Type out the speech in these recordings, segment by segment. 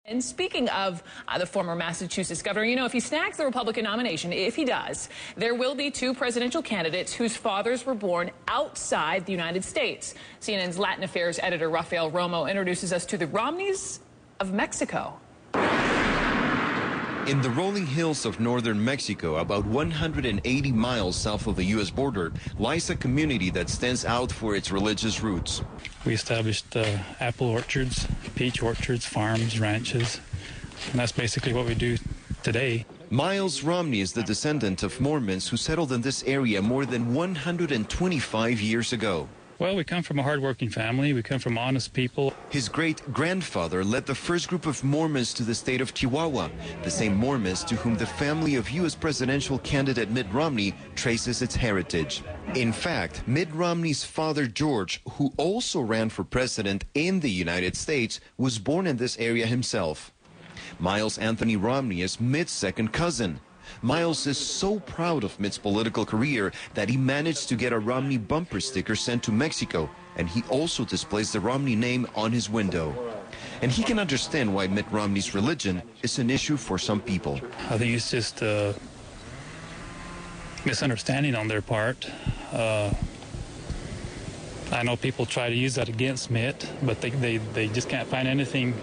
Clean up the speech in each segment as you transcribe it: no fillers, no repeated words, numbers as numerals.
And speaking of the former Massachusetts governor, you know, if he snags the Republican nomination, if he does, there will be two presidential candidates whose fathers were born outside the United States. CNN's Latin Affairs editor Rafael Romo introduces us to the Romneys of Mexico. In the rolling hills of northern Mexico, about 180 miles south of the U.S. border, lies a community that stands out for its religious roots. We established apple orchards, peach orchards, farms, ranches, and that's basically what we do today. Miles Romney is the descendant of Mormons who settled in this area more than 125 years ago. Well, we come from a hardworking family. We come from honest people. His great-grandfather led the first group of Mormons to the state of Chihuahua, the same Mormons to whom the family of U.S. presidential candidate Mitt Romney traces its heritage. In fact, Mitt Romney's father, George, who also ran for president in the United States, was born in this area himself. Miles Anthony Romney is Mitt's second cousin. Miles is so proud of Mitt's political career that he managed to get a Romney bumper sticker sent to Mexico, and he also displays the Romney name on his window. And he can understand why Mitt Romney's religion is an issue for some people. I think it's just a misunderstanding on their part. I know people try to use that against Mitt, but they just can't find anything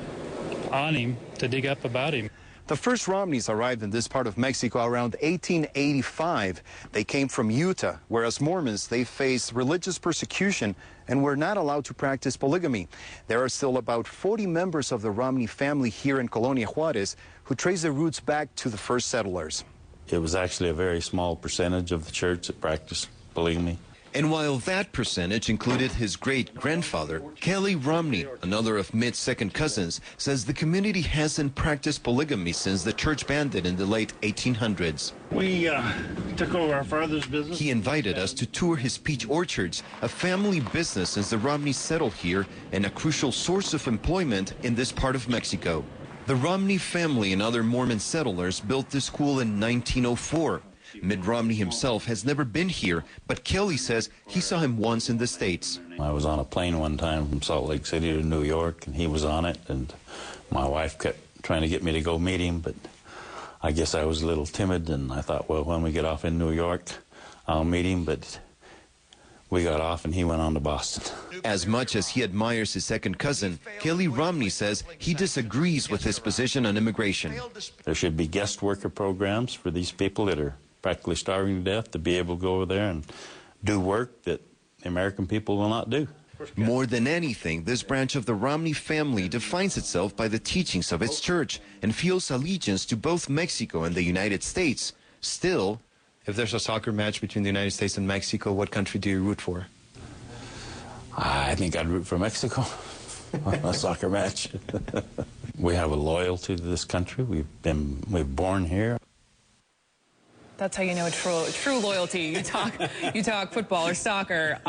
on him to dig up about him. The first Romneys arrived in this part of Mexico around 1885. They came from Utah, whereas Mormons, they faced religious persecution and were not allowed to practice polygamy. There are still about 40 members of the Romney family here in Colonia Juarez who trace their roots back to the first settlers. It was actually a very small percentage of the church that practiced polygamy. And while that percentage included his great-grandfather, Kelly Romney, another of Mitt's second cousins, says the community hasn't practiced polygamy since the church banned it in the late 1800s. We took over our father's business. He invited us to tour his peach orchards, a family business since the Romneys settled here and a crucial source of employment in this part of Mexico. The Romney family and other Mormon settlers built this school in 1904. Mitt Romney himself has never been here, but Kelly says he saw him once in the States. I was on a plane one time from Salt Lake City to New York, and he was on it, and my wife kept trying to get me to go meet him, but I guess I was a little timid, and I thought, well, when we get off in New York, I'll meet him, but we got off, and he went on to Boston. As much as he admires his second cousin, Kelly Romney says he disagrees with his position on immigration. There should be guest worker programs for these people that are practically starving to death to be able to go over there and do work that the American people will not do. More than anything, this branch of the Romney family defines itself by the teachings of its church and feels allegiance to both Mexico and the United States. Still, if there's a soccer match between the United States and Mexico, what country do you root for? I think I'd root for Mexico on a soccer match. We have a loyalty to this country. We're born here. That's how you know true loyalty. You talk football or soccer.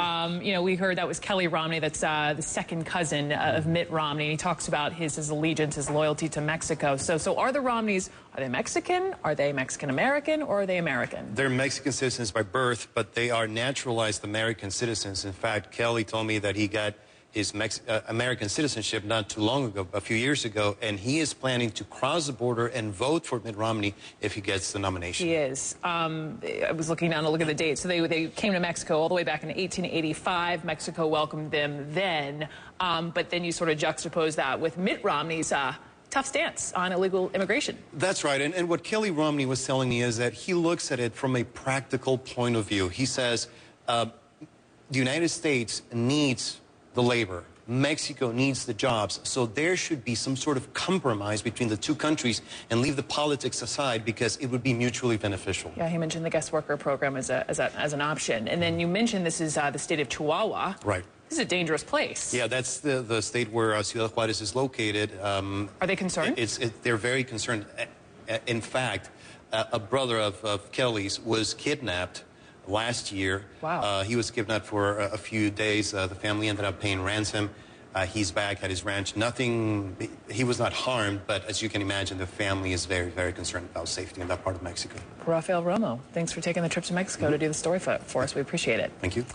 You know, we heard that was Kelly Romney. That's the second cousin of Mitt Romney. He talks about his allegiance, his loyalty to Mexico. So are the Romneys, are they Mexican? Are they Mexican-American, or are they American? They're Mexican citizens by birth, but they are naturalized American citizens. In fact, Kelly told me that he got his American citizenship not too long ago, a few years ago, and he is planning to cross the border and vote for Mitt Romney if he gets the nomination. He is. I was looking down to look at the dates. So they came to Mexico all the way back in 1885. Mexico welcomed them then, but then you sort of juxtapose that with Mitt Romney's tough stance on illegal immigration. That's right, and what Kelly Romney was telling me is that he looks at it from a practical point of view. He says the United States needs the labor. Mexico needs the jobs. So there should be some sort of compromise between the two countries and leave the politics aside because it would be mutually beneficial. Yeah, he mentioned the guest worker program as an option. And then you mentioned this is the state of Chihuahua. Right. This is a dangerous place. Yeah, that's the state where Ciudad Juarez is located. Are they concerned? They're very concerned. In fact, a brother of Kelly's was kidnapped last year. Wow. He was kidnapped for a few days. The family ended up paying ransom. He's back at his ranch. He was not harmed, but as you can imagine, the family is very, very concerned about safety in that part of Mexico. Rafael Romo, thanks for taking the trip to Mexico to do the story for us. We appreciate it. Thank you.